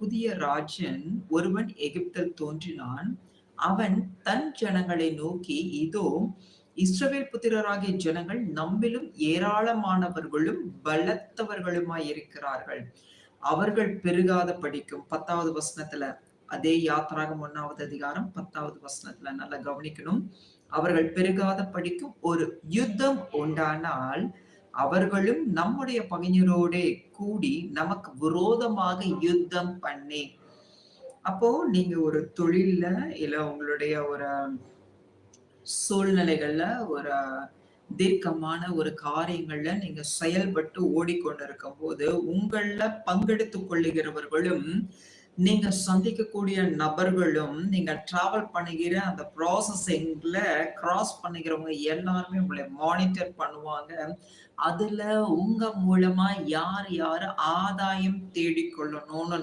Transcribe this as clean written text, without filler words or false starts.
புதிய ராஜன் ஒருவன் எகிப்தில் தோன்றினான். அவன் தன் ஜனங்களை நோக்கி, இதோ இஸ்ரவேல் புத்திரராகிய ஜனங்கள் நம்மிலும் ஏராளமானவர்களும் பலத்தவர்களுமாயிருக்கிறார்கள். அவர்கள் பெருகாத படிக்கும் 10வது வசனத்துல, அதே யாத்திராகம் 1வது அதிகாரம் 10வது வசனத்துல நல்லா கவனிக்கணும். அவர்கள் பெருகாத படிக்கும் ஒரு யுத்தம் உண்டானால் அவர்களும் நம்முடைய பகைஞரோடே கூடி நமக்கு விரோதமாக யுத்தம் பண்ணி. அப்போ நீங்க ஒரு தொழில்ல இல்ல உங்களுடைய ஒரு சூழ்நிலைகள்ல ஒரு தீர்க்கமான ஒரு காரியங்கள்ல நீங்க செயல்பட்டு ஓடிக்கொண்டிருக்கும் போது உங்கள பங்கெடுத்துக் கொள்ளுகிறவர்களும் நீங்க சந்திக்கக்கூடிய நபர்களும் நீங்க டிராவல் பண்ணுகிற அந்த ப்ராசஸிங்ல கிராஸ் பண்ணுகிறவங்க எல்லாருமே உங்களை மானிட்டர் பண்ணுவாங்க. அதுல உங்க மூலமா யார் யாரு ஆதாயம் தேடிக்கொள்ளணும்னு